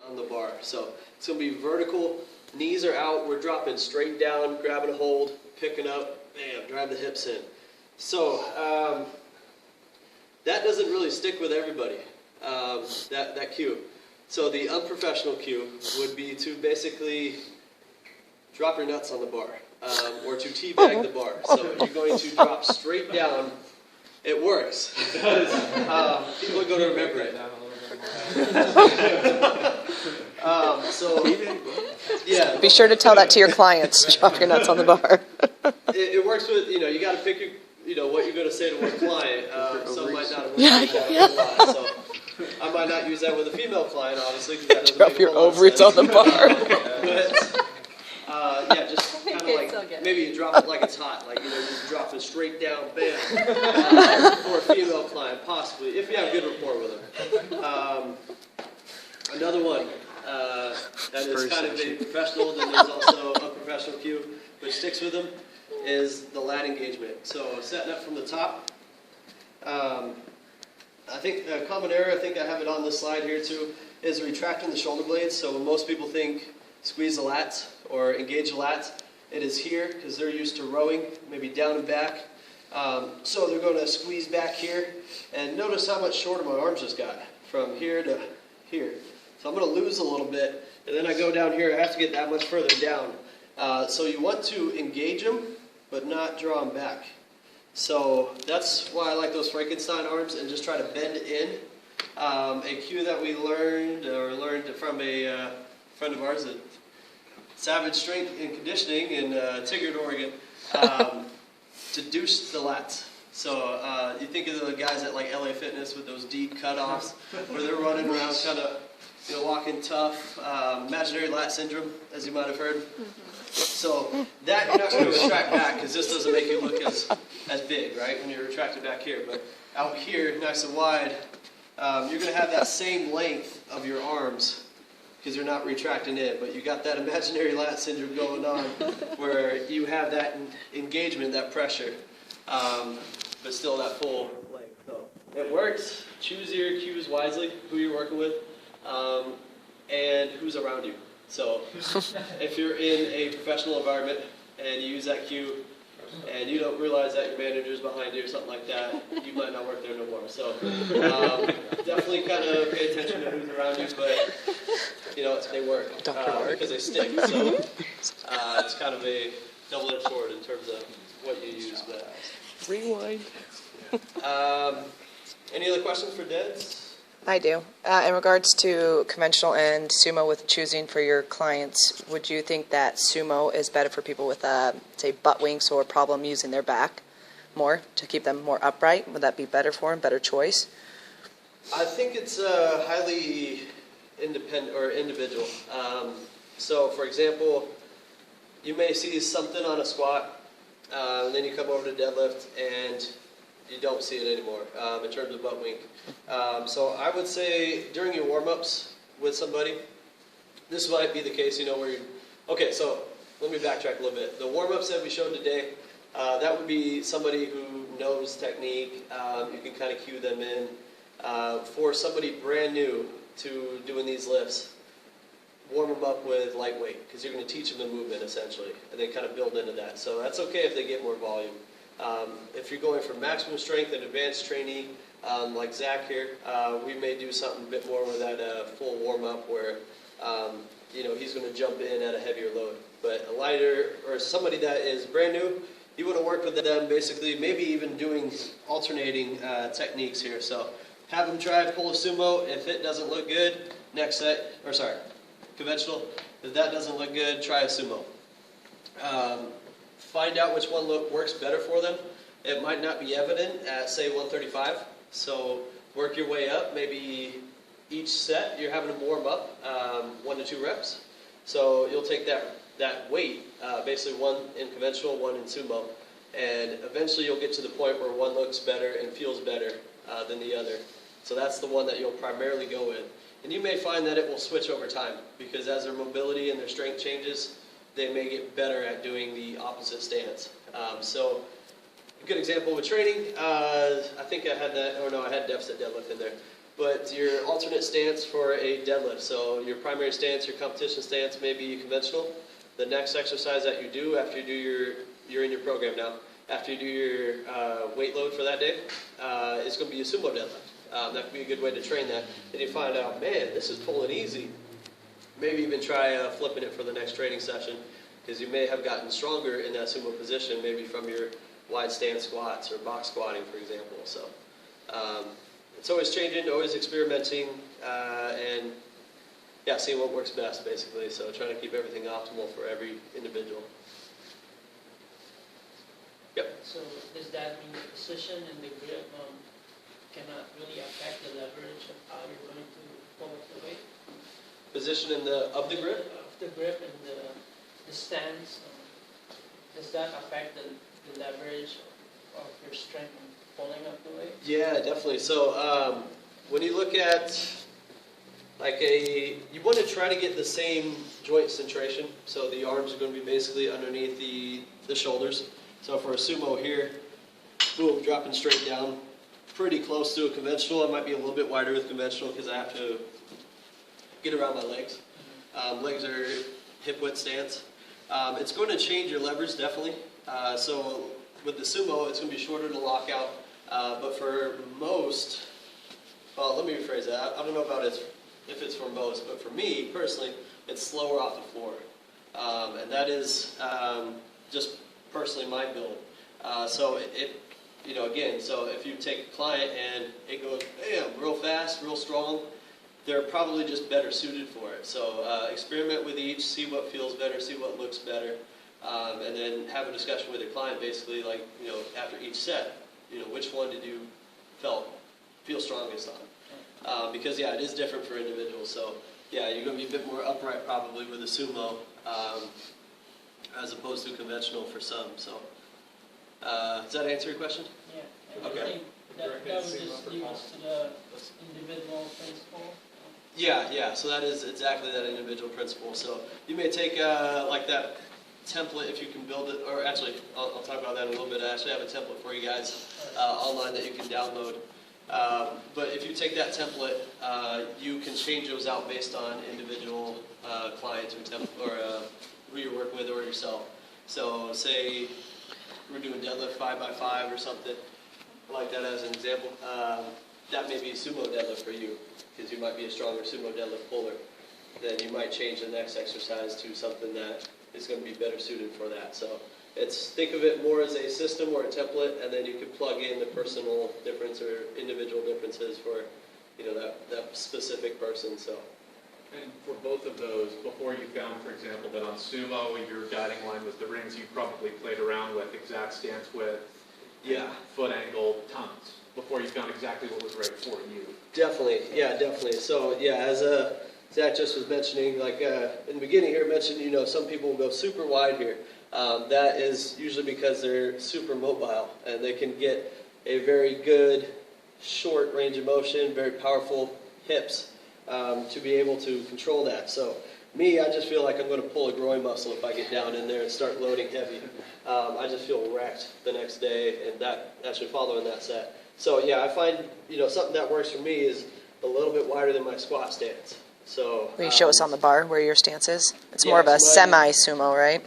on the bar. So it's going to be vertical, knees are out, we're dropping straight down, grabbing a hold, picking up, bam, drive the hips in. So that doesn't really stick with everybody, that cue. So the unprofessional cue would be to basically drop your nuts on the bar, or to teabag the bar. So you're going to drop straight down. It works. People are going to remember it. So, yeah. Be sure to tell that to your clients. Drop your nuts on the bar. It works with, you got to pick what you're going to say to one client. Some might not have worked with that a lot. So I might not use that with a female client, obviously. That drop your ovaries on the bar. Yeah, just kind of like, maybe you drop it like it's hot, like, just drop it straight down, bam, for a female client, possibly, if you have good rapport with them. Another one that is kind of a professional, then there's also a professional cue, which sticks with them, is the lat engagement. So setting up from the top. I think a common error, I think I have it on this slide here too, is retracting the shoulder blades. So when most people think squeeze the lats or engage the lats, it is here because they're used to rowing, maybe down and back. So they're going to squeeze back here. And notice how much shorter my arms just got from here to here. So I'm going to lose a little bit. And then I go down here, I have to get that much further down. So you want to engage them, but not draw them back. So that's why I like those Frankenstein arms and just try to bend in. A cue that we learned from a friend of ours at Savage Strength and Conditioning in Tigard, Oregon, to deuce the lats. So you think of the guys at like LA Fitness with those deep cutoffs where they're running around kind of walking tough, imaginary lat syndrome, as you might have heard. So that you're not going to retract back because this doesn't make you look as big, right, when you're retracted back here. But out here, nice and wide, you're going to have that same length of your arms because you're not retracting in, but you got that imaginary lat syndrome going on where you have that engagement, that pressure, but still that full length. So it works. Choose your cues wisely, who you're working with, and who's around you. So if you're in a professional environment and you use that cue and you don't realize that your manager's behind you or something like that, you might not work there no more. So definitely kind of pay attention to who's around you, but they work because they stick. So it's kind of a double-edged sword in terms of what you use. But rewind. Any other questions for Deds? I do. In regards to conventional and sumo with choosing for your clients, would you think that sumo is better for people with, say, butt winks or problem using their back more to keep them more upright? Would that be better for them, better choice? I think it's highly independent or individual. So, for example, you may see something on a squat, and then you come over to deadlift, and you don't see it anymore in terms of butt wink. So I would say during your warm-ups with somebody, this might be the case, where you... Okay, so let me backtrack a little bit. The warm-ups that we showed today, that would be somebody who knows technique. You can kind of cue them in. For somebody brand new to doing these lifts, warm them up with lightweight because you're going to teach them the movement essentially, and then kind of build into that. So that's okay if they get more volume. If you're going for maximum strength and advanced trainee, like Zach here, we may do something a bit more with that full warm-up where he's going to jump in at a heavier load. But a lighter or somebody that is brand new, you want to work with them basically, maybe even doing alternating techniques here. So have them try pull a sumo. If it doesn't look good, next set, conventional. If that doesn't look good, try a sumo. Find out which one works better for them. It might not be evident at, say, 135. So work your way up. Maybe each set you're having to warm up 1 to 2 reps. So you'll take that weight, basically one in conventional, one in sumo, and eventually you'll get to the point where one looks better and feels better than the other. So that's the one that you'll primarily go with. And you may find that it will switch over time because as their mobility and their strength changes, they may get better at doing the opposite stance. So a good example with training, I think I had that, I had deficit deadlift in there. but your alternate stance for a deadlift. So your primary stance, your competition stance may be conventional. The next exercise that you do after you do you're in your program now, after you do your weight load for that day, is going to be a sumo deadlift. That could be a good way to train that. And you find out, man, this is pulling easy. Maybe even try flipping it for the next training session, because you may have gotten stronger in that sumo position, maybe from your wide stance squats or box squatting, for example. So it's always changing, always experimenting, and yeah, seeing what works best, basically. So trying to keep everything optimal for every individual. Yep. So does that mean the position and the grip cannot really affect the leverage of how you're going to pull up the weight? Position of the grip? Of the grip and the stance. Does that affect the leverage of your strength in pulling up the weight? Yeah, definitely. So when you look at you want to try to get the same joint centration. So the arms are going to be basically underneath the shoulders. So for a sumo here, boom, dropping straight down, pretty close to a conventional. I might be a little bit wider with conventional because I have to get around my legs. Legs are hip width stance. It's going to change your leverage, definitely. So with the sumo, it's going to be shorter to lock out. But for most, well, let me rephrase that. I don't know about if it's for most, but for me, personally, it's slower off the floor. And that is just personally my build. So again, so if you take a client and it goes, bam, real fast, real strong, they're probably just better suited for it. So experiment with each, see what feels better, see what looks better, and then have a discussion with your client, basically, after each set, which one did you feel strongest on? Because yeah, it is different for individuals. So yeah, you're going to be a bit more upright probably with a sumo, as opposed to conventional for some. So does that answer your question? Yeah. Okay. I think that would just lead us to the individual principle. Yeah. So that is exactly that individual principle. So you may take that template if you can build it, or actually, I'll talk about that in a little bit. I actually have a template for you guys online that you can download. But if you take that template, you can change those out based on individual clients or who you're working with or yourself. So say we're doing deadlift 5x5 or something like that as an example. That may be a sumo deadlift for you because you might be a stronger sumo deadlift puller. Then you might change the next exercise to something that is going to be better suited for that. So think of it more as a system or a template, and then you can plug in the personal difference or individual differences for that specific person. So. And for both of those, before you found, for example, that on sumo your guiding line was the rings, you probably played around with exact stance width, foot angle, tons, before you found exactly what was right for you. Definitely. So as Zach just was mentioning, in the beginning here, mentioned some people will go super wide here. That is usually because they're super mobile and they can get a very good short range of motion, very powerful hips. To be able to control that. So me, I just feel like I'm going to pull a groin muscle if I get down in there and start loading heavy. I just feel wrecked the next day, and that actually following that set. So yeah, I find something that works for me is a little bit wider than my squat stance. So Will you show us on the bar where your stance is? It's more of a semi-sumo, right?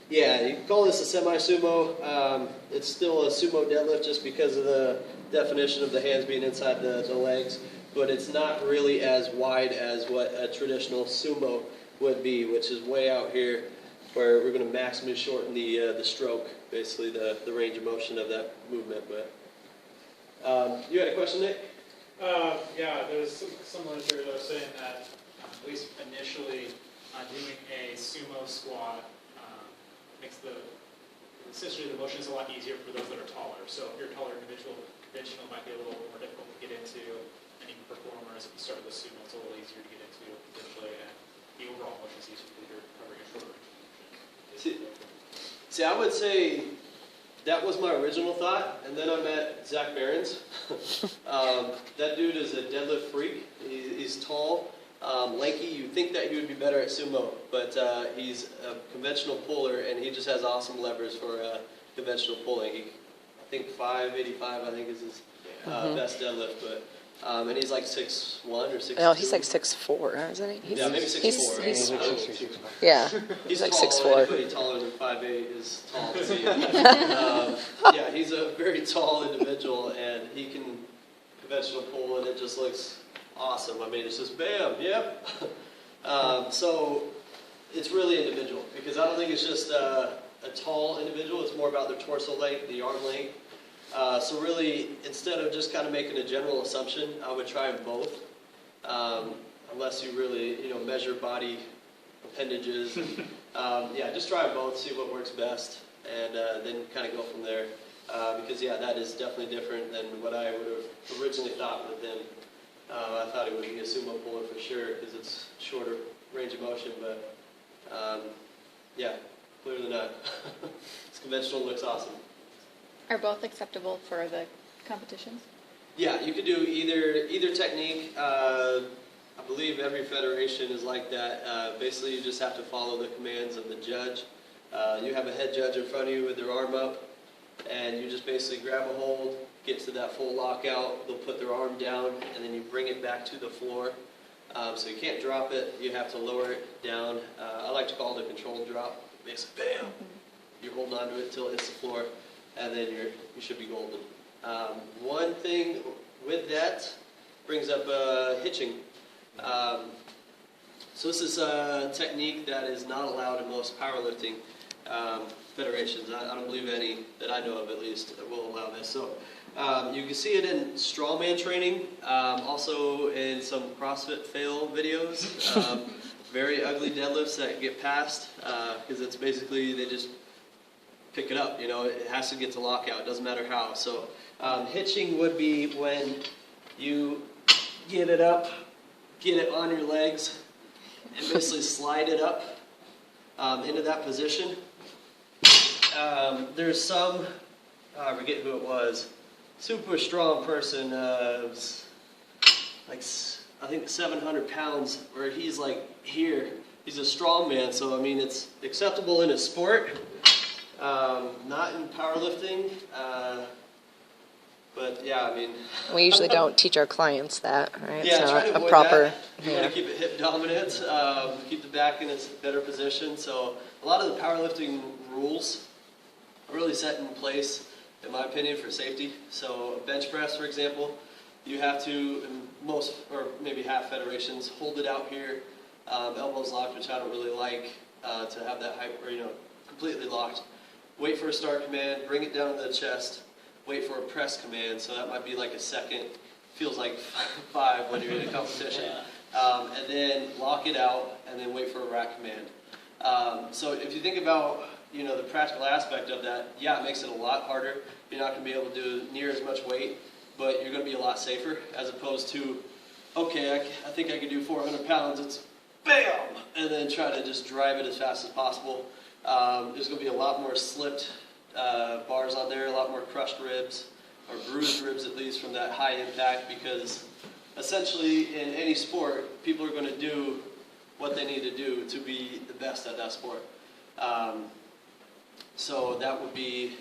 Yeah, you can call this a semi-sumo. It's still a sumo deadlift just because of the definition of the hands being inside the legs. But it's not really as wide as what a traditional sumo would be, which is way out here, where we're going to maximally shorten the stroke, basically the range of motion of that movement. But you had a question, Nick? Yeah, there's some literature that was saying that at least initially, doing a sumo squat makes essentially the motion is a lot easier for those that are taller. So if you're a taller individual, conventional might be a little more difficult to get into. Performers, if you start with sumo, it's a little easier to get into potentially, and the overall motion is easier because you're covering a shorter range. See, I would say that was my original thought, and then I met Zach Behrens. That dude is a deadlift freak. He's tall, lanky. You'd think that he would be better at sumo, but he's a conventional puller, and he just has awesome levers for conventional pulling. I think 585, I think, is his best deadlift, but And he's like 6'1" or 6'2". No, he's like 6'4", isn't he? Yeah, maybe 6'4". Yeah, He's like tall. 6'4". Anybody taller than 5'8" is tall to me. Yeah, he's a very tall individual, and he can conventional pull, and it just looks awesome. I mean, it's just bam, yep. So it's really individual, because I don't think it's just a tall individual. It's more about their torso length, the arm length. So really, instead of just kind of making a general assumption, I would try them both, unless you really, measure body appendages. Yeah, just try them both, see what works best, and then kind of go from there. Because yeah, that is definitely different than what I would have originally thought with him. I thought it would be a sumo puller for sure, because it's shorter range of motion, but yeah, clearly not. This conventional looks awesome. Are both acceptable for the competitions? Yeah, you could do either technique. I believe every federation is like that. Basically, you just have to follow the commands of the judge. You have a head judge in front of you with their arm up, and you just basically grab a hold, get to that full lockout. They'll put their arm down, and then you bring it back to the floor. So you can't drop it. You have to lower it down. I like to call it a controlled drop. Basically, bam! You're holding onto it until it hits the floor, and then you should be golden. One thing with that brings up hitching. So this is a technique that is not allowed in most powerlifting federations. I don't believe any that I know of, at least, that will allow this. So you can see it in strongman training, also in some CrossFit fail videos. Very ugly deadlifts that get passed, because it's basically they just pick it up. It has to get to lockout. It doesn't matter how. So hitching would be when you get it up, get it on your legs, and basically slide it up into that position. There's some, I forget who it was, super strong person, like I think 700 pounds, where he's like here. He's a strong man, so I mean it's acceptable in a sport, not in powerlifting. But yeah, I mean, We usually don't teach our clients that, right? yeah, It's try to not avoid a proper. that. You want to keep it hip dominant, keep the back in its better position. So a lot of the powerlifting rules are really set in place, in my opinion, for safety. So bench press, for example, you have to, in most or maybe half federations, hold it out here, elbows locked, which I don't really like to have that height, or completely locked. Wait for a start command, bring it down to the chest. Wait for a press command, so that might be like a second, feels like 5 when you're in a competition. And then lock it out, and then wait for a rack command. So if you think about the practical aspect of that, yeah, it makes it a lot harder. You're not going to be able to do near as much weight, but you're going to be a lot safer, as opposed to, okay, I think I can do 400 pounds, it's bam, and then try to just drive it as fast as possible. There's going to be a lot more slipped bars on there, a lot more crushed ribs, or bruised ribs at least, from that high impact, because essentially in any sport, people are going to do what they need to do to be the best at that sport. So that would be,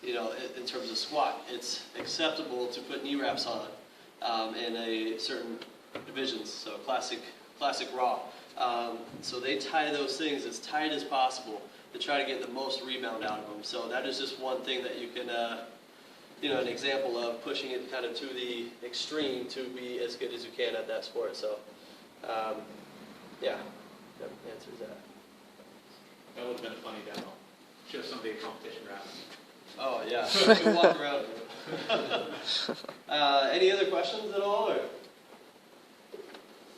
in terms of squat, it's acceptable to put knee wraps on in a certain divisions, so classic raw. So they tie those things as tight as possible to try to get the most rebound out of them. So that is just one thing that you can, an example of pushing it kind of to the extreme to be as good as you can at that sport. So, yeah, that answers that. That would have been a funny demo. Show somebody a competition wrap. Oh, yeah. We walk around. Any other questions at all? Or?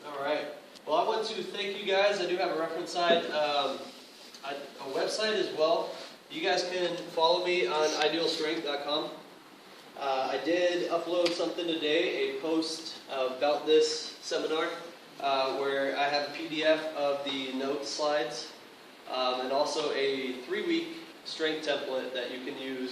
All right. Well, I want to thank you guys. I do have a reference site, a website as well. You guys can follow me on idealstrength.com. I did upload something today, a post about this seminar, where I have a PDF of the note slides, and also a 3-week strength template that you can use